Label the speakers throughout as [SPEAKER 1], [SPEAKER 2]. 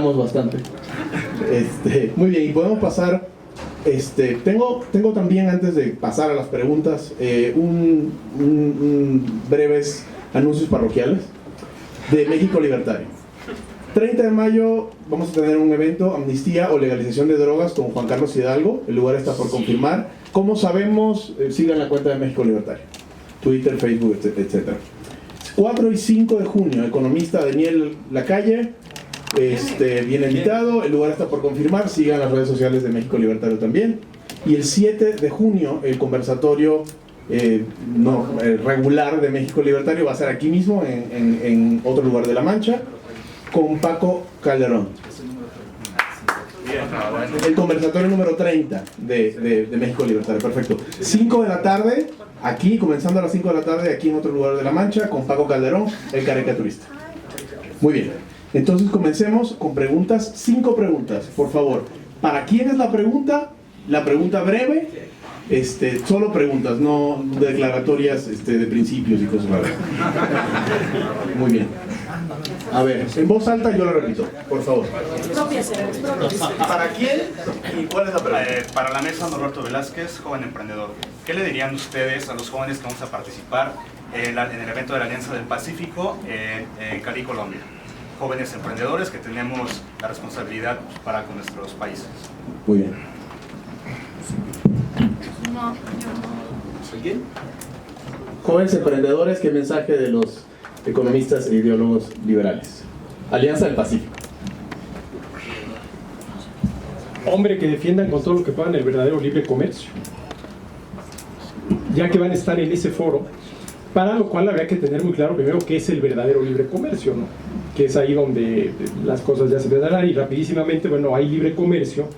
[SPEAKER 1] Tardamos bastante. Muy bien, y podemos pasar. Tengo también, antes de pasar a las preguntas, breves anuncios parroquiales de México Libertario. 30 de mayo vamos a tener un evento, amnistía o legalización de drogas, con Juan Carlos Hidalgo. El lugar está por confirmar. ¿Cómo sabemos? Sigan la cuenta de México Libertario, Twitter, Facebook, etc. 4 y 5 de junio, economista Daniel Lacalle viene invitado. El lugar está por confirmar. Sigan las redes sociales de México Libertario también. Y el 7 de junio, el conversatorio regular de México Libertario va a ser aquí mismo, en otro lugar de La Mancha, con Paco Calderón. El conversatorio número 30 de México Libertario. Perfecto. 5 de la tarde, aquí, comenzando a las 5 de la tarde, aquí en otro lugar de La Mancha, con Paco Calderón, el caricaturista. Muy bien. Entonces comencemos con preguntas. 5 preguntas, por favor. ¿Para quién es la pregunta? La pregunta breve. Solo preguntas, no declaratorias de principios y cosas raras. Muy bien. A ver, en voz alta yo lo repito, por favor. ¿Para quién y cuál es la pregunta?
[SPEAKER 2] Para la mesa, Norberto Velázquez, joven emprendedor. ¿Qué le dirían ustedes a los jóvenes que vamos a participar en el evento de la Alianza del Pacífico en Cali, Colombia? Jóvenes emprendedores que tenemos la responsabilidad para con nuestros países.
[SPEAKER 1] Muy bien.
[SPEAKER 3] No, yo no.
[SPEAKER 1] ¿Quién? Jóvenes emprendedores, ¿qué mensaje de los economistas e ideólogos liberales? Alianza del Pacífico.
[SPEAKER 4] Hombre, que defiendan con todo lo que puedan el verdadero libre comercio, ya que van a estar en ese foro, para lo cual habría que tener muy claro primero qué es el verdadero libre comercio, ¿no? Que es ahí donde las cosas ya se pueden dar. Y rapidísimamente, bueno, hay libre comercio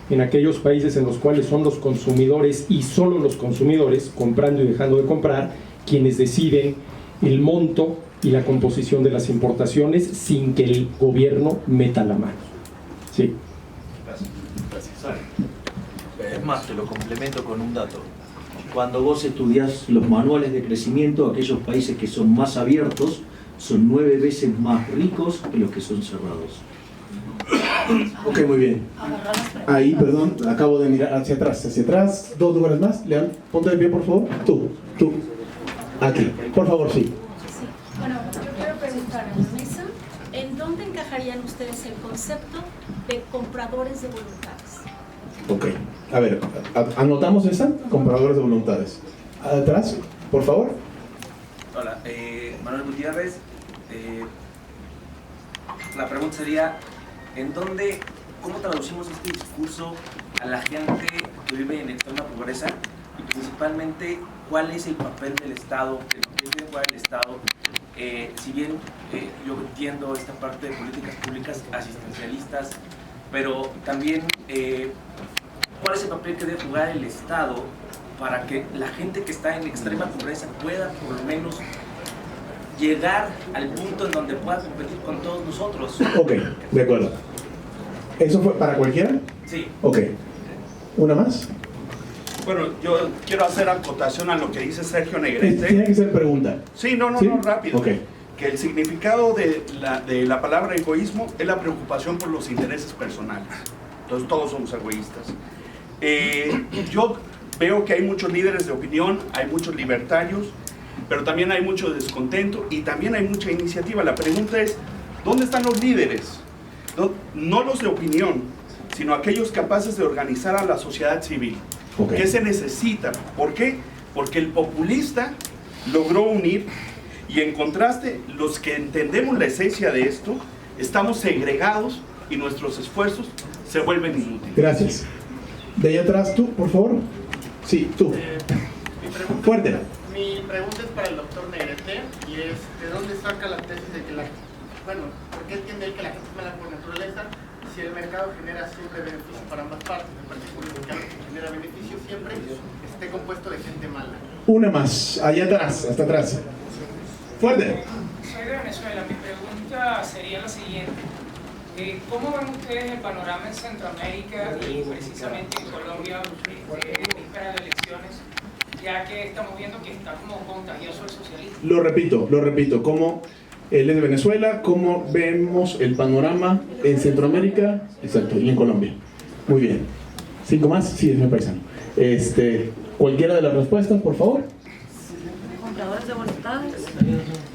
[SPEAKER 4] en aquellos países en los cuales son los consumidores y solo los consumidores, comprando y dejando de comprar, quienes deciden el monto y la composición de las importaciones sin que el gobierno meta la mano. Sí.
[SPEAKER 5] Gracias. Es más, te lo complemento con un dato. Cuando vos estudiás los manuales de crecimiento, aquellos países que son más abiertos son 9 veces más ricos que los que son cerrados.
[SPEAKER 1] Ok, muy bien. Ahí, perdón, acabo de mirar hacia atrás. 2 lugares más. León, ponte de pie, por favor. Tú. Aquí, por favor, sí.
[SPEAKER 3] Sí. Bueno, yo quiero preguntar a la mesa, ¿en dónde encajarían ustedes el concepto de compradores de voluntades?
[SPEAKER 1] Ok, a ver, anotamos esa, compradores de voluntades. Atrás, por favor.
[SPEAKER 6] Hola, Manuel Gutiérrez. La pregunta sería, ¿cómo traducimos este discurso a la gente que vive en extrema pobreza? Y principalmente, ¿cuál es el papel del Estado? ¿Qué debe jugar el Estado? Si bien yo entiendo esta parte de políticas públicas asistencialistas, pero también, ¿cuál es el papel que debe jugar el Estado para que la gente que está en extrema pobreza pueda por lo menos llegar al punto en donde pueda competir con todos nosotros?
[SPEAKER 1] Ok, de acuerdo. ¿Eso fue para cualquiera?
[SPEAKER 6] Sí.
[SPEAKER 1] Ok. ¿Una más?
[SPEAKER 7] Bueno, yo quiero hacer acotación a lo que dice Sergio Negrete.
[SPEAKER 1] Tiene que ser pregunta.
[SPEAKER 7] Sí, no,
[SPEAKER 1] ¿Sí?
[SPEAKER 7] rápido.
[SPEAKER 1] Ok.
[SPEAKER 7] Que el significado de la palabra egoísmo es la preocupación por los intereses personales. Entonces todos somos egoístas. Yo veo que hay muchos líderes de opinión, hay muchos libertarios, pero también hay mucho descontento y también hay mucha iniciativa. La pregunta es, ¿dónde están los líderes? No los de opinión, sino aquellos capaces de organizar a la sociedad civil.
[SPEAKER 1] Okay.
[SPEAKER 7] ¿Qué se necesita? ¿Por qué? Porque el populista logró unir, y en contraste, los que entendemos la esencia de esto, estamos segregados y nuestros esfuerzos se vuelven inútiles.
[SPEAKER 1] Gracias. De ahí atrás, tú, por favor. Sí, tú. Fuerte.
[SPEAKER 8] Mi pregunta es para el doctor Negrete, y es, ¿de dónde saca la tesis de que ¿por qué entiende él que la gente es mala por naturaleza si el mercado genera siempre beneficio para ambas partes? Me parece que un mercado que genera beneficio siempre esté compuesto de gente mala.
[SPEAKER 1] Una más, allá atrás, hasta atrás. Fuerte.
[SPEAKER 9] Soy de Venezuela. Mi pregunta sería la siguiente. ¿Cómo ven ustedes el panorama en Centroamérica y precisamente en Colombia en víspera de elecciones, ya que estamos viendo que está como contagioso el socialismo?
[SPEAKER 1] Lo repito, ¿cómo Él es de Venezuela. ¿Cómo vemos el panorama en Centroamérica? Exacto, y en Colombia. Muy bien. ¿5 más? Sí, es mi paisano. Cualquiera de las respuestas, por favor.
[SPEAKER 10] Compradores de voluntades.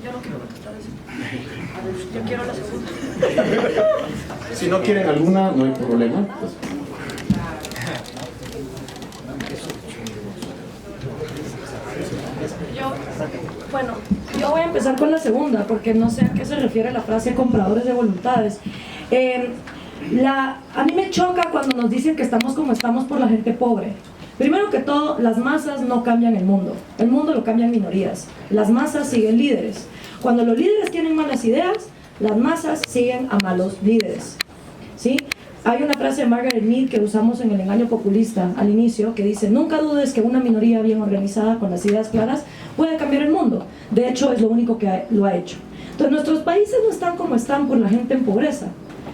[SPEAKER 10] Yo no quiero voluntades. Yo quiero la segunda.
[SPEAKER 1] Si no quieren alguna, no hay problema. Pues.
[SPEAKER 10] Yo voy a empezar con la segunda, porque no sé a qué se refiere la frase compradores de voluntades. A mí me choca cuando nos dicen que estamos como estamos por la gente pobre. Primero que todo, las masas no cambian el mundo lo cambian minorías. Las masas siguen líderes. Cuando los líderes tienen malas ideas, las masas siguen a malos líderes, ¿sí? Hay una frase de Margaret Mead que usamos en El engaño populista al inicio, que dice: nunca dudes que una minoría bien organizada con las ideas claras puede cambiar el mundo. De hecho, es lo único que lo ha hecho. Entonces, nuestros países no están como están por la gente en pobreza.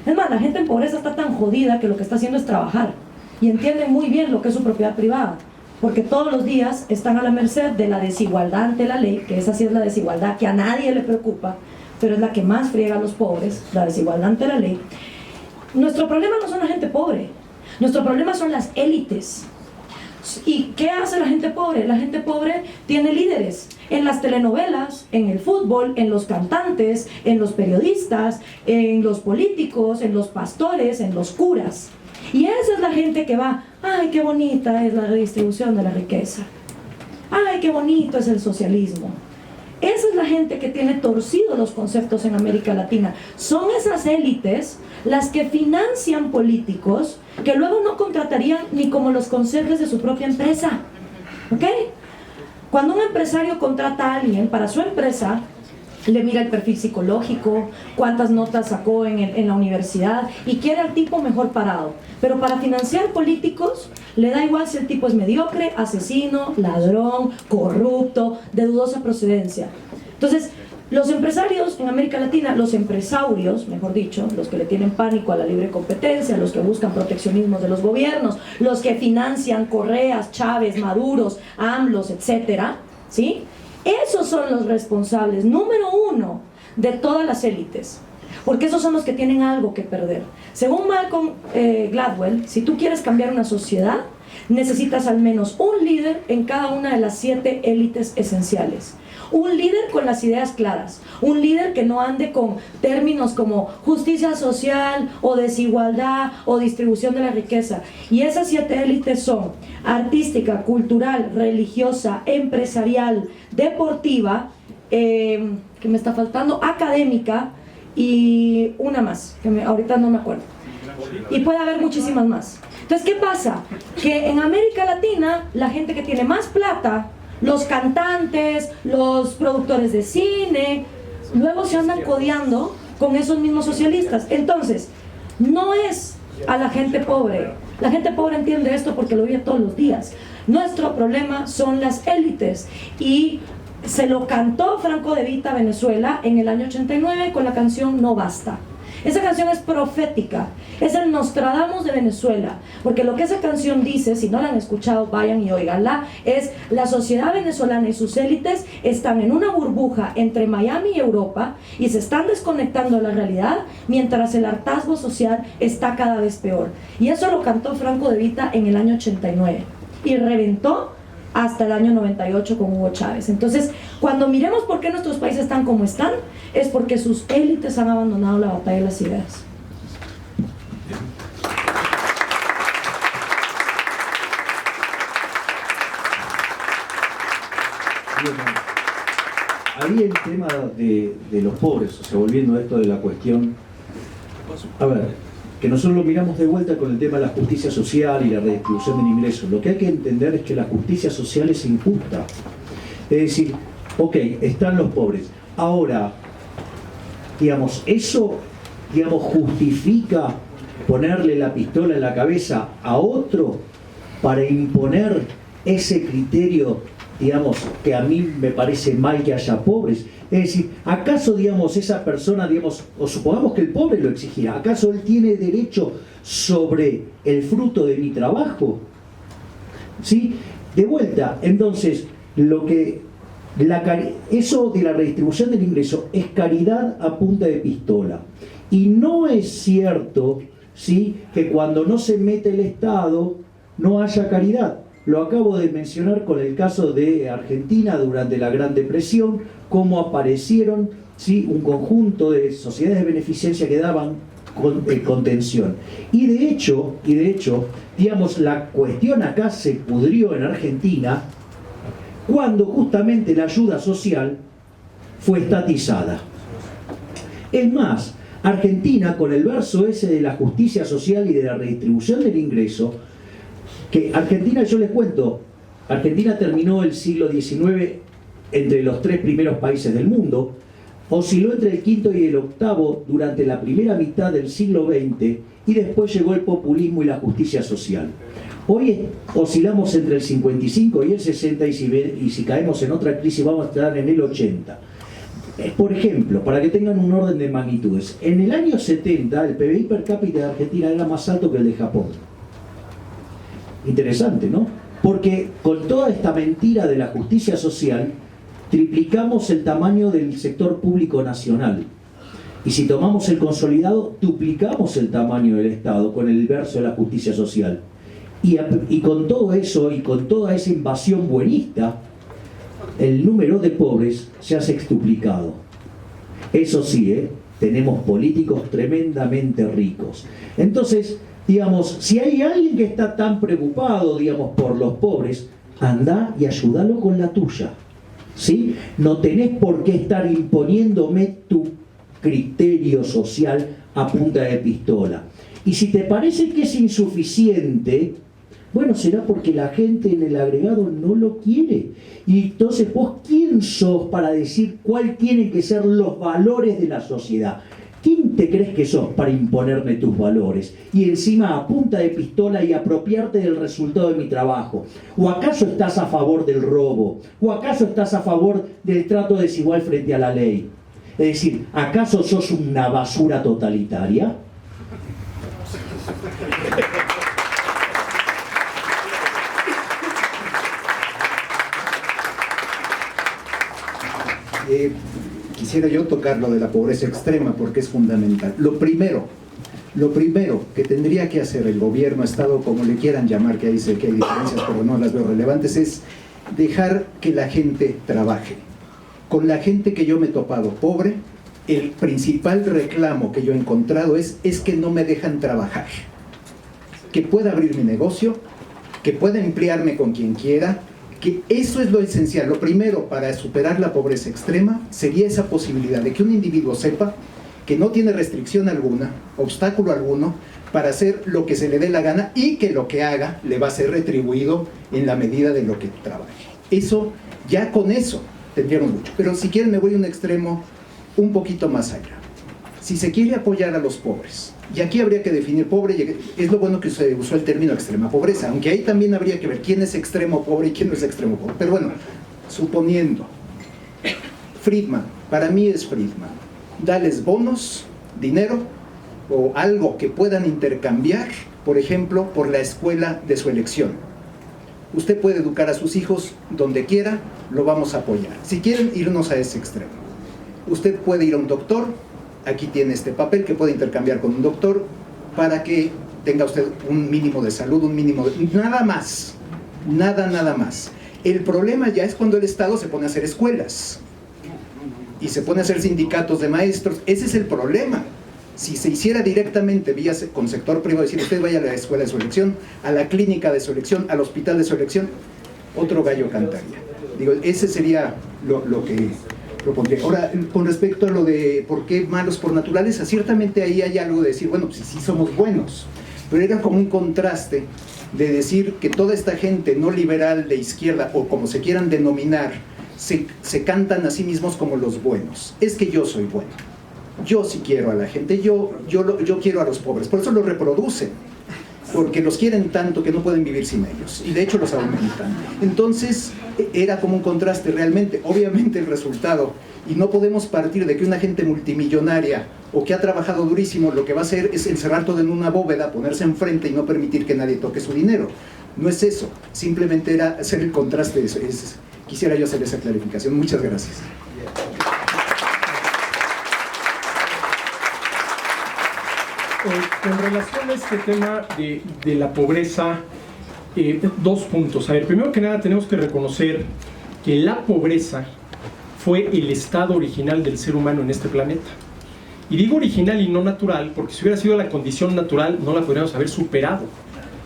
[SPEAKER 10] Es más, la gente en pobreza está tan jodida que lo que está haciendo es trabajar. Y entienden muy bien lo que es su propiedad privada, porque todos los días están a la merced de la desigualdad ante la ley, que esa sí es la desigualdad que a nadie le preocupa, pero es la que más friega a los pobres, la desigualdad ante la ley. Nuestro problema no son la gente pobre, nuestro problema son las élites. ¿Y qué hace la gente pobre? La gente pobre tiene líderes en las telenovelas, en el fútbol, en los cantantes, en los periodistas, en los políticos, en los pastores, en los curas. Y esa es la gente que va: ay, qué bonita es la redistribución de la riqueza, ay, qué bonito es el socialismo. Esa es la gente que tiene torcidos los conceptos en América Latina. Son esas élites las que financian políticos que luego no contratarían ni como los conserjes de su propia empresa. ¿Ok? Cuando un empresario contrata a alguien para su empresa, le mira el perfil psicológico, cuántas notas sacó en la universidad y quiere al tipo mejor parado. Pero para financiar políticos le da igual si el tipo es mediocre, asesino, ladrón, corrupto, de dudosa procedencia. Entonces, los empresarios en América Latina, los empresarios, mejor dicho, los que le tienen pánico a la libre competencia, los que buscan proteccionismo de los gobiernos, los que financian Correas, Chávez, Maduros, AMLOs, etcétera, ¿sí? Esos son los responsables número 1 de todas las élites, porque esos son los que tienen algo que perder. Según Malcolm Gladwell, si tú quieres cambiar una sociedad, necesitas al menos un líder en cada una de las 7 élites esenciales. Un líder con las ideas claras, un líder que no ande con términos como justicia social o desigualdad o distribución de la riqueza. Y esas 7 élites son artística, cultural, religiosa, empresarial, deportiva, que me está faltando, académica y una más, que ahorita no me acuerdo. Y puede haber muchísimas más. Entonces, ¿qué pasa? Que en América Latina, la gente que tiene más plata, los cantantes, los productores de cine, luego se andan codeando con esos mismos socialistas. Entonces, no es a la gente pobre. La gente pobre entiende esto porque lo vive todos los días. Nuestro problema son las élites. Y se lo cantó Franco De Vita a Venezuela en el año 89 con la canción No Basta. Esa canción es profética, es el Nostradamus de Venezuela, porque lo que esa canción dice, si no la han escuchado, vayan y óiganla, es: la sociedad venezolana y sus élites están en una burbuja entre Miami y Europa y se están desconectando de la realidad, mientras el hartazgo social está cada vez peor. Y eso lo cantó Franco De Vita en el año 89 y reventó hasta el año 98 con Hugo Chávez. Entonces, cuando miremos por qué nuestros países están como están, es porque sus élites han abandonado la batalla de las ideas.
[SPEAKER 5] Ahí el tema de los pobres, o sea, volviendo a esto de la cuestión, a ver, que nosotros lo miramos de vuelta con el tema de la justicia social y la redistribución del ingreso. Lo que hay que entender es que la justicia social es injusta. Es decir, ok, están los pobres. Ahora, digamos, eso, digamos, justifica ponerle la pistola en la cabeza a otro para imponer ese criterio, digamos, que a mí me parece mal que haya pobres. Es decir, ¿acaso, digamos, esa persona, digamos, o supongamos que el pobre lo exigirá, ¿acaso él tiene derecho sobre el fruto de mi trabajo? ¿Sí? De vuelta, entonces, lo que Eso de la redistribución del ingreso es caridad a punta de pistola. Y no es cierto, ¿sí?, que cuando no se mete el Estado no haya caridad. Lo acabo de mencionar con el caso de Argentina durante la Gran Depresión, cómo aparecieron, ¿sí?, un conjunto de sociedades de beneficencia que daban contención. Y de hecho, digamos, la cuestión acá se pudrió en Argentina cuando justamente la ayuda social fue estatizada. Es más, Argentina, con el verso ese de la justicia social y de la redistribución del ingreso, que Argentina, yo les cuento, Argentina terminó el siglo XIX entre los 3 primeros países del mundo, osciló entre el quinto y el octavo durante la primera mitad del siglo XX y después llegó el populismo y la justicia social. Hoy oscilamos entre el 55 y el 60 y si caemos en otra crisis vamos a estar en el 80. Por ejemplo, para que tengan un orden de magnitudes, en el año 70 el PBI per cápita de Argentina era más alto que el de Japón. Interesante, ¿no? Porque con toda esta mentira de la justicia social triplicamos el tamaño del sector público nacional. Y si tomamos el consolidado, duplicamos el tamaño del Estado con el verso de la justicia social. Y con todo eso y con toda esa invasión buenista, el número de pobres se ha sextuplicado. Eso sí, tenemos políticos tremendamente ricos. Entonces, digamos, si hay alguien que está tan preocupado, digamos, por los pobres, anda y ayúdalo con la tuya. ¿Sí? No tenés por qué estar imponiéndome tu criterio social a punta de pistola. Y si te parece que es insuficiente, bueno, será porque la gente en el agregado no lo quiere. Y entonces vos, ¿quién sos para decir cuál tienen que ser los valores de la sociedad? ¿Quién te crees que sos para imponerme tus valores? Y encima a punta de pistola y apropiarte del resultado de mi trabajo. ¿O acaso estás a favor del robo? ¿O acaso estás a favor del trato desigual frente a la ley? Es decir, ¿acaso sos una basura totalitaria?
[SPEAKER 11] Quisiera yo tocar lo de la pobreza extrema porque es fundamental. Lo primero que tendría que hacer el gobierno, Estado, como le quieran llamar, que ahí sé que hay diferencias pero no las veo relevantes, es dejar que la gente trabaje. Con la gente que yo me he topado pobre, el principal reclamo que yo he encontrado es que no me dejan trabajar, que pueda abrir mi negocio, que pueda emplearme con quien quiera, que eso es lo esencial. Lo primero para superar la pobreza extrema sería esa posibilidad de que un individuo sepa que no tiene restricción alguna, obstáculo alguno, para hacer lo que se le dé la gana y que lo que haga le va a ser retribuido en la medida de lo que trabaje. Eso, ya con eso tendríamos mucho. Pero si quieren me voy a un extremo un poquito más allá. Si se quiere apoyar a los pobres, y aquí habría que definir pobre, es lo bueno que se usó el término extrema pobreza, aunque ahí también habría que ver quién es extremo pobre y quién no es extremo pobre. Pero bueno, suponiendo, Friedman, para mí es Friedman, dales bonos, dinero o algo que puedan intercambiar, por ejemplo, por la escuela de su elección. Usted puede educar a sus hijos donde quiera, lo vamos a apoyar. Si quieren irnos a ese extremo, usted puede ir a un doctor, aquí tiene este papel que puede intercambiar con un doctor para que tenga usted un mínimo de salud, un mínimo de... nada más, nada más. El problema ya es cuando el Estado se pone a hacer escuelas y se pone a hacer sindicatos de maestros. Ese es el problema. Si se hiciera directamente vía con sector privado, decir usted vaya a la escuela de su elección, a la clínica de su elección, al hospital de su elección, otro gallo cantaría. Digo, ese sería lo que propondría. Ahora, con respecto a lo de por qué malos por naturaleza, ciertamente ahí hay algo de decir, bueno, pues sí somos buenos, pero era como un contraste de decir que toda esta gente no liberal de izquierda, o como se quieran denominar, se cantan a sí mismos como los buenos. Es que yo soy bueno, yo sí quiero a la gente, yo quiero a los pobres, por eso los reproducen, porque los quieren tanto que no pueden vivir sin ellos, y de hecho los aumentan. Entonces era como un contraste realmente. Obviamente el resultado, y no podemos partir de que una gente multimillonaria o que ha trabajado durísimo lo que va a hacer es encerrar todo en una bóveda, ponerse enfrente y no permitir que nadie toque su dinero. No es eso, simplemente era hacer el contraste. Quisiera yo hacer esa clarificación. Muchas gracias.
[SPEAKER 4] Con relación a este tema de la pobreza, dos puntos. A ver, primero que nada tenemos que reconocer que la pobreza fue el estado original del ser humano en este planeta. Y digo original y no natural, porque si hubiera sido la condición natural no la podríamos haber superado.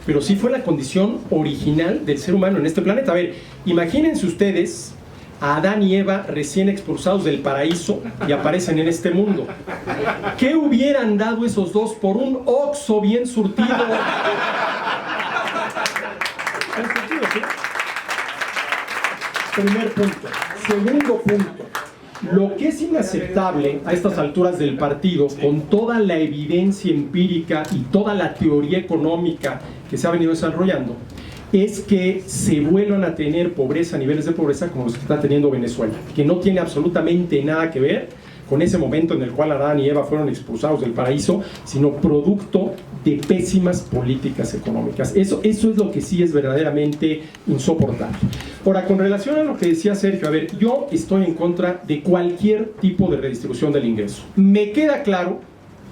[SPEAKER 4] Pero sí fue la condición original del ser humano en este planeta. A ver, imagínense ustedes a Adán y Eva recién expulsados del paraíso y aparecen en este mundo. ¿Qué hubieran dado esos dos por un Oxxo bien surtido? Primer punto. Segundo punto. Lo que es inaceptable a estas alturas del partido, con toda la evidencia empírica y toda la teoría económica que se ha venido desarrollando, es que se vuelvan a tener pobreza, niveles de pobreza como los que está teniendo Venezuela, que no tiene absolutamente nada que ver con ese momento en el cual Adán y Eva fueron expulsados del paraíso, sino producto de pésimas políticas económicas. Eso es lo que sí es verdaderamente insoportable. Ahora, con relación a lo que decía Sergio, a ver, yo estoy en contra de cualquier tipo de redistribución del ingreso. Me queda claro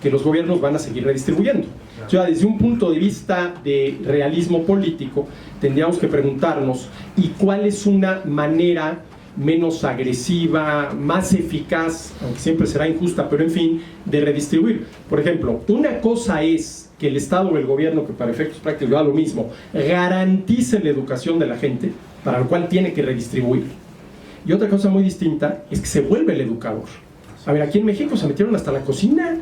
[SPEAKER 4] que los gobiernos van a seguir redistribuyendo. O sea, desde un punto de vista de realismo político, tendríamos que preguntarnos, ¿y cuál es una manera menos agresiva, más eficaz, aunque siempre será injusta, pero en fin, de redistribuir? Por ejemplo, una cosa es que el Estado o el gobierno, que para efectos prácticos da lo mismo, garantice la educación de la gente, para lo cual tiene que redistribuir. Y otra cosa muy distinta es que se vuelve el educador. A ver, aquí en México se metieron hasta la cocina.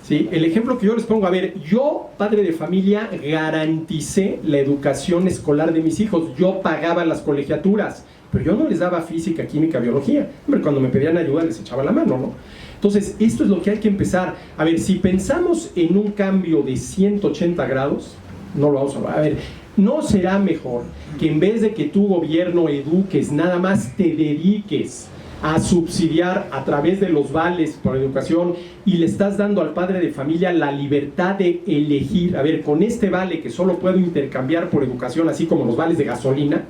[SPEAKER 4] ¿Sí? El ejemplo que yo les pongo, a ver, yo, padre de familia, garanticé la educación escolar de mis hijos. Yo pagaba las colegiaturas, pero yo no les daba física, química, biología. Hombre, cuando me pedían ayuda les echaba la mano, ¿no? Entonces, esto es lo que hay que empezar. A ver, si pensamos en un cambio de 180 grados, no lo vamos a ver. A ver, ¿no será mejor que en vez de que tu gobierno eduques, nada más te dediques a subsidiar a través de los vales por educación y le estás dando al padre de familia la libertad de elegir? A ver, con este vale que solo puedo intercambiar por educación, así como los vales de gasolina,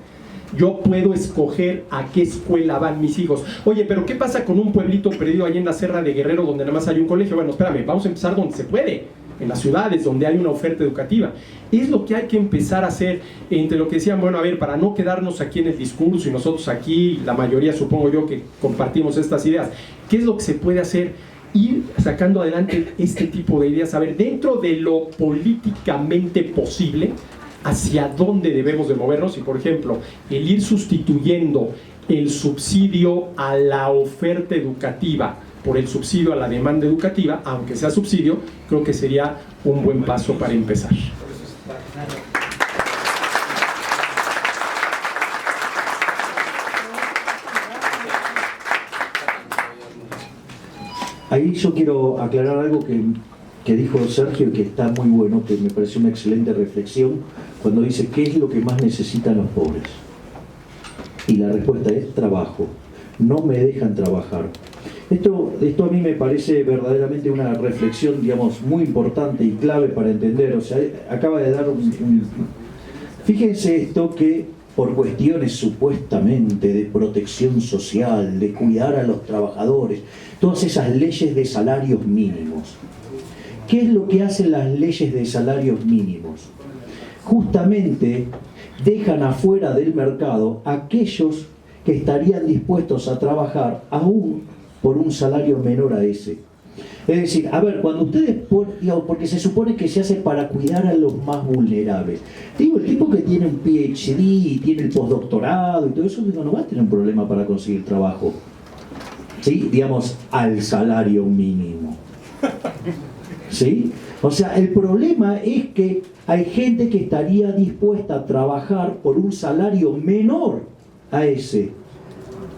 [SPEAKER 4] yo puedo escoger a qué escuela van mis hijos. Oye, pero ¿qué pasa con un pueblito perdido allá en la Sierra de Guerrero donde nada más hay un colegio? Bueno, espérame, vamos a empezar donde se puede, en las ciudades donde hay una oferta educativa. Es lo que hay que empezar a hacer, entre lo que decían, bueno, a ver, para no quedarnos aquí en el discurso y nosotros aquí, la mayoría supongo yo que compartimos estas ideas, ¿qué es lo que se puede hacer? Ir sacando adelante este tipo de ideas, a ver, dentro de lo políticamente posible, hacia dónde debemos de movernos. Y por ejemplo, el ir sustituyendo el subsidio a la oferta educativa por el subsidio a la demanda educativa, aunque sea subsidio, creo que sería un buen paso para empezar.
[SPEAKER 5] Ahí yo quiero aclarar algo que dijo Sergio, que está muy bueno, que me pareció una excelente reflexión, cuando dice ¿qué es lo que más necesitan los pobres? Y la respuesta es trabajo. No me dejan trabajar. Esto a mí me parece verdaderamente una reflexión, digamos, muy importante y clave para entender. O sea, acaba de dar Fíjense esto, que por cuestiones supuestamente de protección social, de cuidar a los trabajadores, todas esas leyes de salarios mínimos. ¿Qué es lo que hacen las leyes de salarios mínimos? Justamente dejan afuera del mercado a aquellos que estarían dispuestos a trabajar aún por un salario menor a ese. Es decir, a ver, cuando ustedes digamos, porque se supone que se hace para cuidar a los más vulnerables. Digo, el tipo que tiene un PhD y tiene el postdoctorado y todo eso, digo, no va a tener un problema para conseguir trabajo. ¿Sí? Digamos, al salario mínimo. ¿Sí? O sea, el problema es que hay gente que estaría dispuesta a trabajar por un salario menor a ese,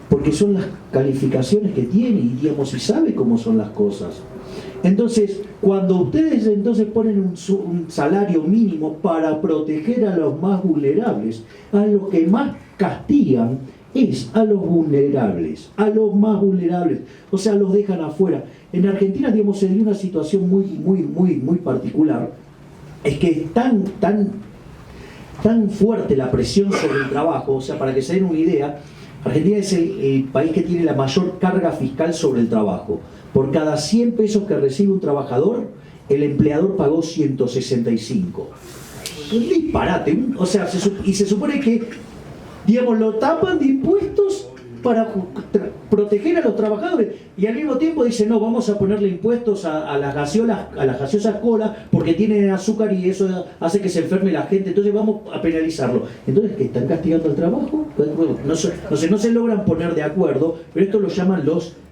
[SPEAKER 5] porque son las calificaciones que tiene y, digamos, y sabe cómo son las cosas. Entonces, cuando ustedes entonces ponen un salario mínimo para proteger a los más vulnerables, a los que más castigan es a los vulnerables, a los más vulnerables, o sea, los dejan afuera. En Argentina, digamos, se dio una situación muy particular. Es que es tan fuerte la presión sobre el trabajo, o sea, para que se den una idea, Argentina es el país que tiene la mayor carga fiscal sobre el trabajo. Por cada 100 pesos que recibe un trabajador, el empleador pagó 165. Un disparate. O sea, y se supone que, digamos, lo tapan de impuestos para proteger a los trabajadores, y al mismo tiempo dicen, no, vamos a ponerle impuestos a las gaseosas cola porque tienen azúcar y eso hace que se enferme la gente, entonces vamos a penalizarlo. Entonces, ¿están castigando el trabajo? No se logran poner de acuerdo, pero esto lo llaman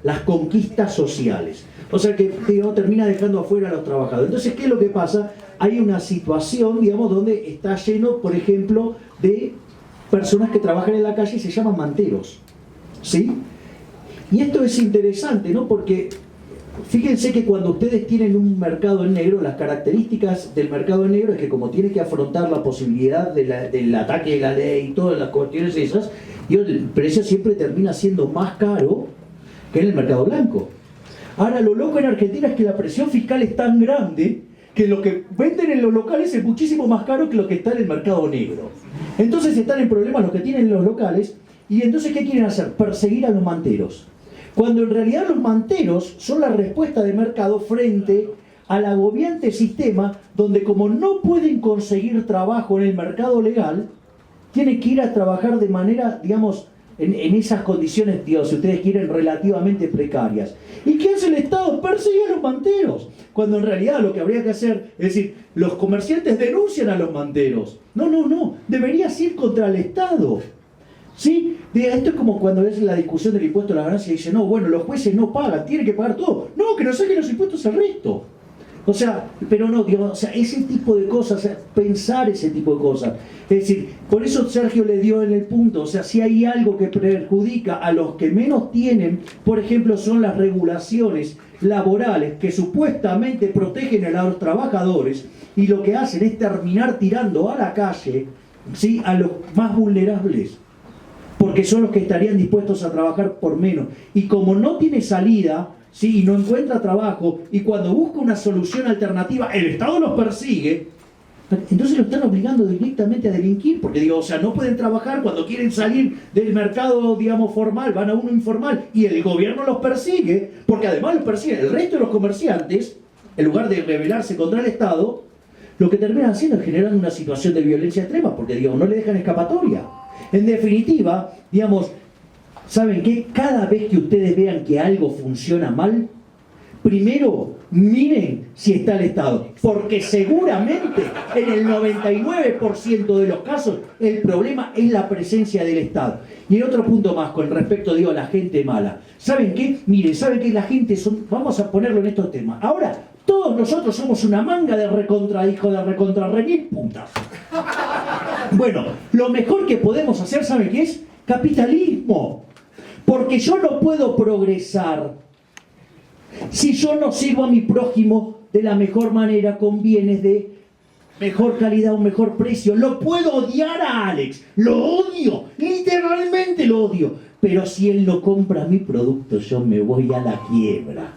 [SPEAKER 5] las conquistas sociales. O sea que, digamos, termina dejando afuera a los trabajadores. Entonces, ¿qué es lo que pasa? Hay una situación, digamos, donde está lleno, por ejemplo, de personas que trabajan en la calle y se llaman manteros. ¿Sí? Y esto es interesante, ¿no? Porque fíjense que cuando ustedes tienen un mercado en negro, las características del mercado en negro es que como tiene que afrontar la posibilidad del ataque de la ley y todas las cuestiones esas, y el precio siempre termina siendo más caro que en el mercado blanco. Ahora, lo loco en Argentina es que la presión fiscal es tan grande que lo que venden en los locales es muchísimo más caro que lo que está en el mercado negro. Entonces están en problemas los que tienen los locales. Y entonces, ¿qué quieren hacer? Perseguir a los manteros. Cuando en realidad los manteros son la respuesta de mercado frente al agobiante sistema donde, como no pueden conseguir trabajo en el mercado legal, tienen que ir a trabajar de manera, digamos, en esas condiciones, Dios, si ustedes quieren, relativamente precarias. ¿Y qué hace el Estado? Perseguir a los manteros. Cuando en realidad lo que habría que hacer, es decir, los comerciantes denuncian a los manteros. No, deberías ir contra el Estado. ¿Sí? Esto es como cuando es la discusión del impuesto a la ganancia y dice, no, bueno, los jueces no pagan, tienen que pagar todo. No, que nos saquen los impuestos al resto. O sea, pero no, digamos, o sea, ese tipo de cosas, o sea, pensar ese tipo de cosas. Es decir, por eso Sergio le dio en el punto, o sea, si hay algo que perjudica a los que menos tienen, por ejemplo, son las regulaciones laborales que supuestamente protegen a los trabajadores y lo que hacen es terminar tirando a la calle, ¿sí?, a los más vulnerables. Porque son los que estarían dispuestos a trabajar por menos. Y como no tiene salida, ¿sí?, y no encuentra trabajo, y cuando busca una solución alternativa, el Estado los persigue, entonces lo están obligando directamente a delinquir, porque digo, o sea, no pueden trabajar cuando quieren salir del mercado, digamos, formal, van a uno informal, y el gobierno los persigue, porque además los persigue el resto de los comerciantes, en lugar de rebelarse contra el Estado, lo que terminan haciendo es generando una situación de violencia extrema, porque digo, no le dejan escapatoria. En definitiva, digamos, ¿saben qué? Cada vez que ustedes vean que algo funciona mal, primero miren si está el Estado, porque seguramente en el 99% de los casos el problema es la presencia del Estado. Y el otro punto más con respecto, digo, a la gente mala. ¿Saben qué? Miren, ¿saben qué? La gente son, vamos a ponerlo en estos temas. Ahora, todos nosotros somos una manga de hijo de recontra remil putas. Bueno, lo mejor que podemos hacer, ¿saben qué es? Capitalismo. Porque yo no puedo progresar si yo no sirvo a mi prójimo de la mejor manera, con bienes de mejor calidad, un mejor precio. Lo puedo odiar a Alex, lo odio, literalmente lo odio. Pero si él no compra mi producto, yo me voy a la quiebra.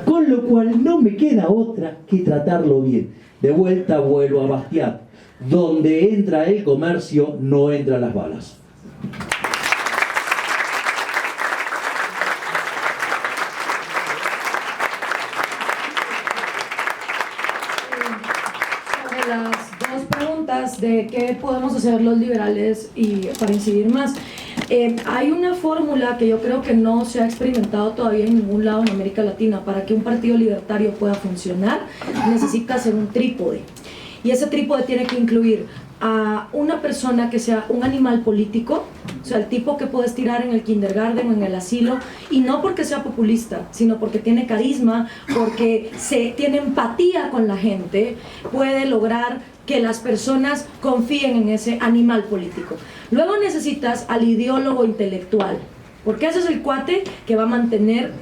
[SPEAKER 5] Con lo cual no me queda otra que tratarlo bien. De vuelta vuelvo a Bastiat. Donde entra el comercio, no entran las balas.
[SPEAKER 10] Sobre las dos preguntas de qué podemos hacer los liberales y para incidir más. Hay una fórmula que yo creo que no se ha experimentado todavía en ningún lado en América Latina. Para que un partido libertario pueda funcionar, necesita ser un trípode. Y ese trípode tiene que incluir a una persona que sea un animal político, o sea, el tipo que puedes tirar en el kindergarten o en el asilo, y no porque sea populista, sino porque tiene carisma, porque tiene empatía con la gente, puede lograr que las personas confíen en ese animal político. Luego necesitas al ideólogo intelectual, porque ese es el cuate que va a mantener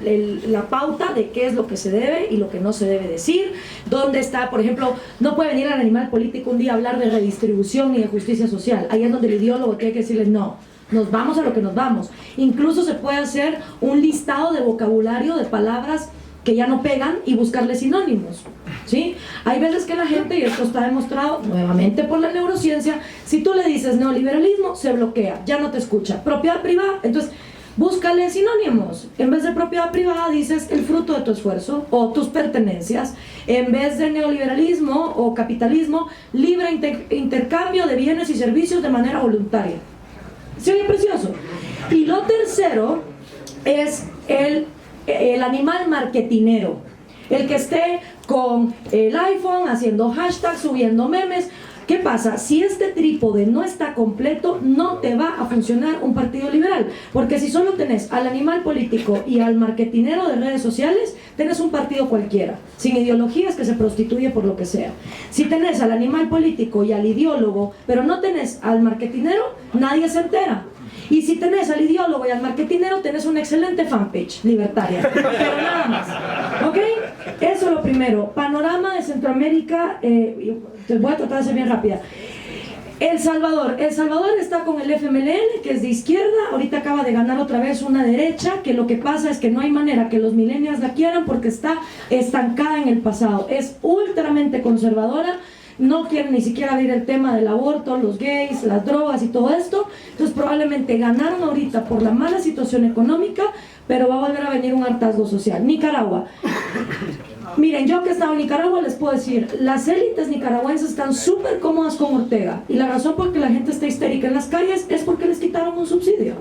[SPEAKER 10] la pauta de qué es lo que se debe y lo que no se debe decir. ¿Dónde está? Por ejemplo, no puede venir al animal político un día a hablar de redistribución y de justicia social. Ahí es donde el ideólogo tiene que decirles no. Nos vamos a lo que nos vamos. Incluso se puede hacer un listado de vocabulario de palabras que ya no pegan y buscarle sinónimos, ¿sí? Hay veces que la gente, y esto está demostrado nuevamente por la neurociencia, si tú le dices neoliberalismo, se bloquea, ya no te escucha. Propiedad privada, entonces búscale sinónimos. En vez de propiedad privada dices el fruto de tu esfuerzo o tus pertenencias. En vez de neoliberalismo o capitalismo, libre intercambio de bienes y servicios de manera voluntaria. ¿Sí oye precioso? Y lo tercero es el animal marketinero, el que esté con el iPhone haciendo hashtags, subiendo memes. ¿Qué pasa? Si este trípode no está completo, no te va a funcionar un partido liberal, porque si solo tenés al animal político y al marketinero de redes sociales, tenés un partido cualquiera, sin ideologías, que se prostituye por lo que sea. Si tenés al animal político y al ideólogo, pero no tenés al marketinero, nadie se entera. Y si tenés al ideólogo y al marketinero, tenés una excelente fanpage libertaria, pero nada más, ¿ok? Eso es lo primero. Panorama de Centroamérica, te voy a tratar de ser bien rápida. El Salvador está con el FMLN, que es de izquierda. Ahorita acaba de ganar otra vez una derecha, que lo que pasa es que no hay manera que los millennials la quieran porque está estancada en el pasado. Es ultramente conservadora. No quieren ni siquiera abrir el tema del aborto, los gays, las drogas y todo esto. Entonces probablemente ganaron ahorita por la mala situación económica, pero va a volver a venir un hartazgo social. Nicaragua. Miren, yo que he estado en Nicaragua les puedo decir, las élites nicaragüenses están súper cómodas con Ortega. Y la razón por que la gente está histérica en las calles es porque les quitaron un subsidio.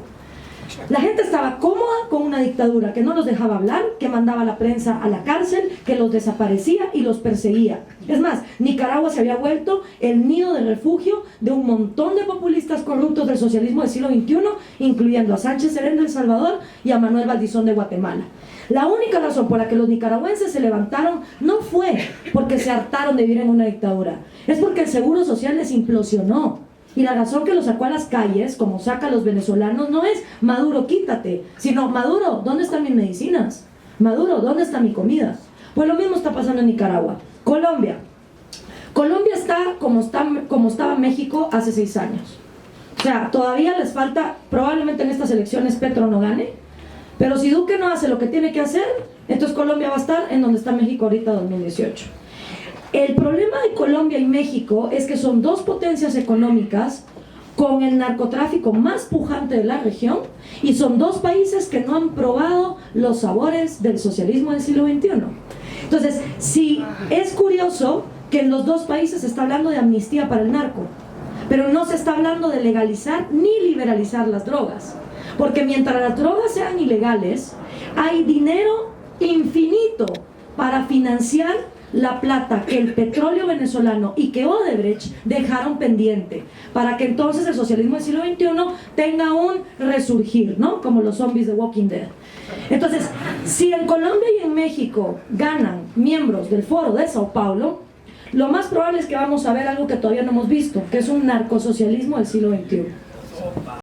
[SPEAKER 10] La gente estaba cómoda con una dictadura que no los dejaba hablar, que mandaba a la prensa a la cárcel, que los desaparecía y los perseguía. Es más, Nicaragua se había vuelto el nido de refugio de un montón de populistas corruptos del socialismo del siglo XXI, incluyendo a Sánchez Serén de El Salvador y a Manuel Valdizón de Guatemala. La única razón por la que los nicaragüenses se levantaron no fue porque se hartaron de vivir en una dictadura, es porque el seguro social les implosionó. Y la razón que los sacó a las calles, como saca a los venezolanos, no es Maduro, quítate, sino Maduro, ¿dónde están mis medicinas? Maduro, ¿dónde está mi comida? Pues lo mismo está pasando en Nicaragua. Colombia está como estaba México hace 6 años. O sea, todavía les falta, probablemente en estas elecciones Petro no gane, pero si Duque no hace lo que tiene que hacer, entonces Colombia va a estar en donde está México ahorita 2018. El problema de Colombia y México es que son dos potencias económicas con el narcotráfico más pujante de la región y son dos países que no han probado los sabores del socialismo del siglo XXI. Entonces, sí, es curioso que en los dos países se está hablando de amnistía para el narco, pero no se está hablando de legalizar ni liberalizar las drogas, porque mientras las drogas sean ilegales, hay dinero infinito para financiar la plata que el petróleo venezolano y que Odebrecht dejaron pendiente, para que entonces el socialismo del siglo XXI tenga un resurgir, ¿no? Como los zombies de Walking Dead. Entonces, si en Colombia y en México ganan miembros del Foro de Sao Paulo, lo más probable es que vamos a ver algo que todavía no hemos visto, que es un narcosocialismo del siglo XXI.